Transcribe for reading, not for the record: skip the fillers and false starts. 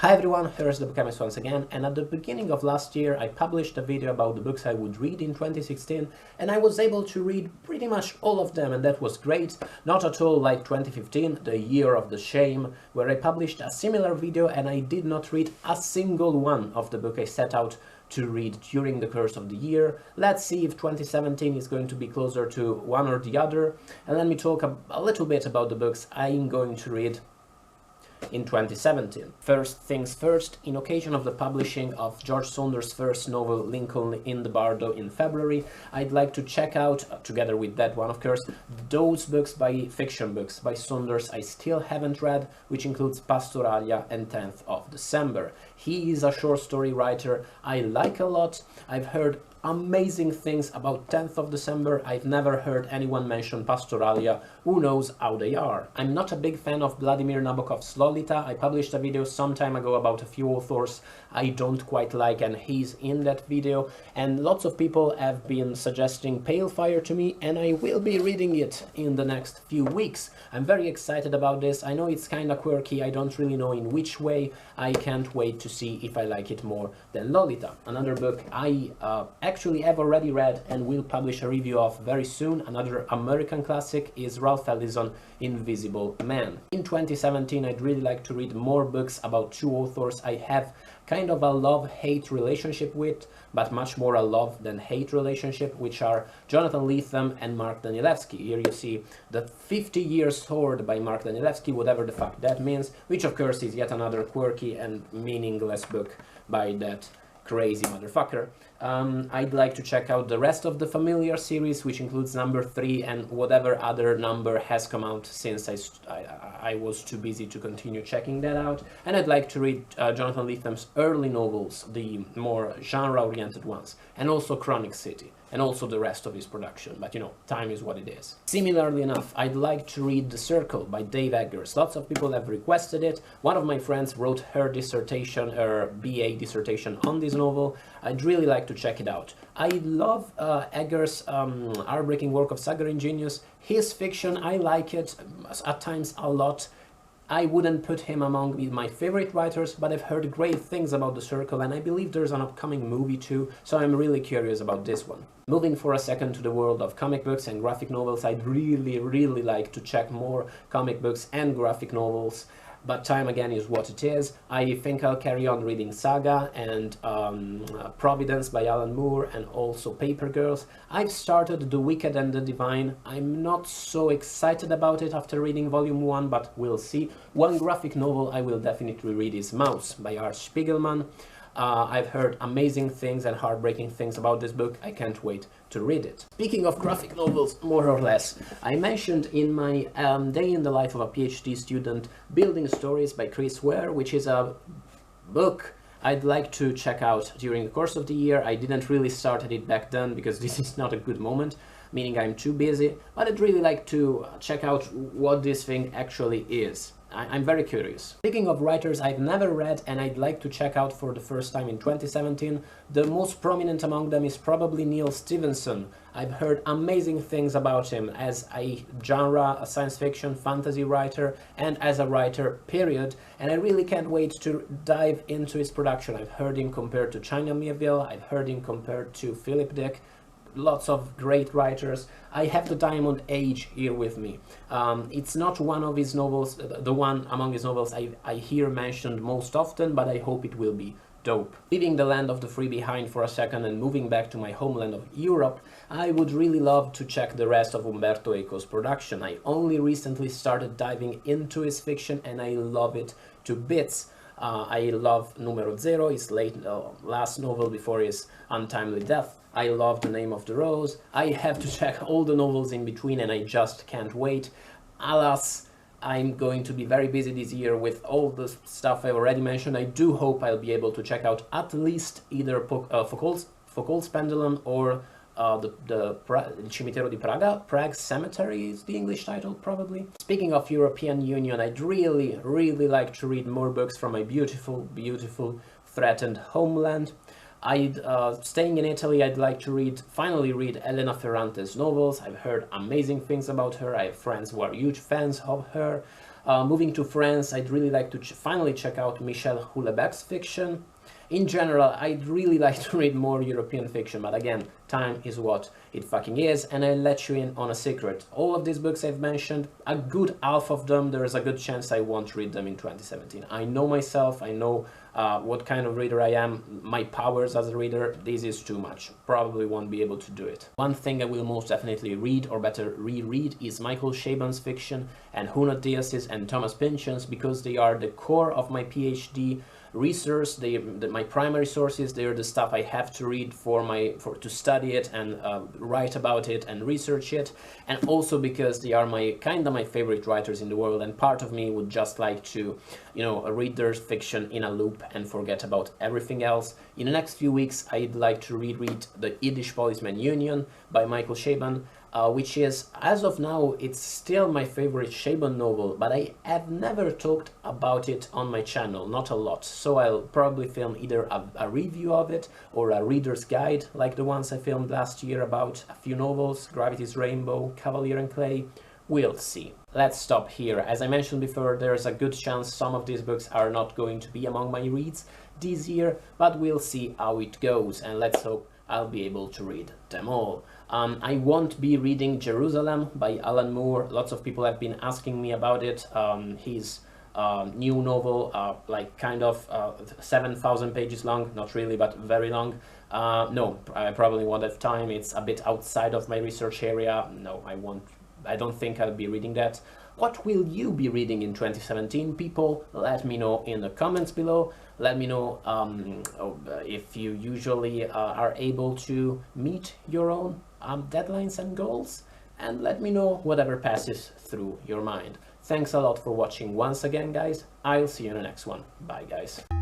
Hi everyone, here's the Chemist once again, and at the beginning of last year I published a video about the books I would read in 2016, and I was able to read pretty much all of them, and that was great. Not at all like 2015, the year of the shame, where I published a similar video and I did not read a single one of the book I set out to read during the course of the year. Let's see if 2017 is going to be closer to one or the other, and let me talk a little bit about the books I'm going to read in 2017. First things first, in occasion of the publishing of George Saunders' first novel Lincoln in the Bardo in February, I'd like to check out, together with that one of course, those books fiction books by Saunders I still haven't read, which includes Pastoralia and 10th of December. He is a short story writer I like a lot. I've heard amazing things about 10th of December. I've never heard anyone mention Pastoralia. Who knows how they are? I'm not a big fan of Vladimir Nabokov's Lolita. I published a video some time ago about a few authors I don't quite like, and he's in that video. And lots of people have been suggesting Pale Fire to me, and I will be reading it in the next few weeks. I'm very excited about this. I know it's kinda quirky. I don't really know in which way. I can't wait to see if I like it more than Lolita. Another book I actually have already read and will publish a review of very soon, another American classic, is Ralph Ellison Invisible Man. In 2017 I'd really like to read more books about two authors I have kind of a love-hate relationship with, but much more a love than hate relationship, which are Jonathan Lethem and Mark Danielewski. Here you see the 50-year sword by Mark Danielewski, whatever the fuck that means, which of course is yet another quirky and meaningless book by that crazy motherfucker. I'd like to check out the rest of the Familiar series, which includes number 3 and whatever other number has come out since I was too busy to continue checking that out. And I'd like to read Jonathan Lethem's early novels, the more genre-oriented ones, and also Chronic City, and also the rest of his production, but you know, time is what it is. Similarly enough, I'd like to read The Circle by Dave Eggers. Lots of people have requested it. One of my friends wrote her dissertation, her BA dissertation on this novel. I'd really like to check it out. I love Eggers' heartbreaking work of Sagarin Genius. His fiction, I like it at times a lot. I wouldn't put him among my favorite writers, but I've heard great things about The Circle, and I believe there's an upcoming movie too, so I'm really curious about this one. Moving for a second to the world of comic books and graphic novels, I'd really like to check more comic books and graphic novels, but time again is what it is. I think I'll carry on reading Saga and Providence by Alan Moore, and also Paper Girls. I've started The Wicked and the Divine. I'm not so excited about it after reading volume 1, but we'll see. One graphic novel I will definitely read is Mouse by Art Spiegelman. I've heard amazing things and heartbreaking things about this book. I can't wait to read it. Speaking of graphic novels, more or less, I mentioned in my Day in the Life of a PhD Student Building Stories by Chris Ware, which is a book I'd like to check out during the course of the year. I didn't really start it back then because this is not a good moment, meaning I'm too busy, but I'd really like to check out what this thing actually is. I'm very curious. Speaking of writers I've never read and I'd like to check out for the first time in 2017, the most prominent among them is probably Neil Stevenson. I've heard amazing things about him as a genre, a science fiction, fantasy writer, and as a writer, period, and I really can't wait to dive into his production. I've heard him compared to China Miéville, I've heard him compared to Philip Dick. Lots of great writers. I have The Diamond Age here with me. It's not one of his novels, the one among his novels I hear mentioned most often, but I hope it will be dope. Leaving the land of the free behind for a second and moving back to my homeland of Europe, I would really love to check the rest of Umberto Eco's production. I only recently started diving into his fiction and I love it to bits. I love Numero Zero, his last novel before his untimely death. I love The Name of the Rose. I have to check all the novels in between and I just can't wait. Alas, I'm going to be very busy this year with all the stuff I've already mentioned. I do hope I'll be able to check out at least either Foucault's Pendulum or the Cimitero di Praga. Prague Cemetery is the English title, probably. Speaking of European Union, I'd really like to read more books from my beautiful threatened homeland. Staying in Italy, I'd like to finally read Elena Ferrante's novels. I've heard amazing things about her. I have friends who are huge fans of her. Moving to France, I'd really like to finally check out Michele Lebecq's fiction. In general, I'd really like to read more European fiction, but again, time is what it fucking is, and I'll let you in on a secret. All of these books I've mentioned, a good half of them, there is a good chance I won't read them in 2017. I know myself, I know what kind of reader I am, my powers as a reader, this is too much. Probably won't be able to do it. One thing I will most definitely read, or better reread, is Michael Chabon's fiction, and Hunot Diaz's and Thomas Pynchon's, because they are the core of my PhD research. My primary sources, they're the stuff I have to read to study it and write about it and research it, and also because they are my favorite writers in the world, and part of me would just like to, you know, read their fiction in a loop and forget about everything else. In the next few weeks, I'd like to reread The Yiddish Policeman Union by Michael Chabon, which is, as of now, it's still my favorite Chabon novel, but I have never talked about it on my channel, not a lot, so I'll probably film either a review of it or a reader's guide, like the ones I filmed last year about a few novels, Gravity's Rainbow, Cavalier and Clay. We'll see. Let's stop here. As I mentioned before, there's a good chance some of these books are not going to be among my reads this year, but we'll see how it goes, and let's hope I'll be able to read them all. I won't be reading Jerusalem by Alan Moore. Lots of people have been asking me about it. His new novel, like kind of 7,000 pages long, not really, but very long. No, I probably won't have time. It's a bit outside of my research area. No, I won't. I don't think I'll be reading that. What will you be reading in 2017, people? Let me know in the comments below. Let me know if you usually are able to meet your own deadlines and goals, and let me know whatever passes through your mind. Thanks a lot for watching once again, guys. I'll see you in the next one. Bye, guys.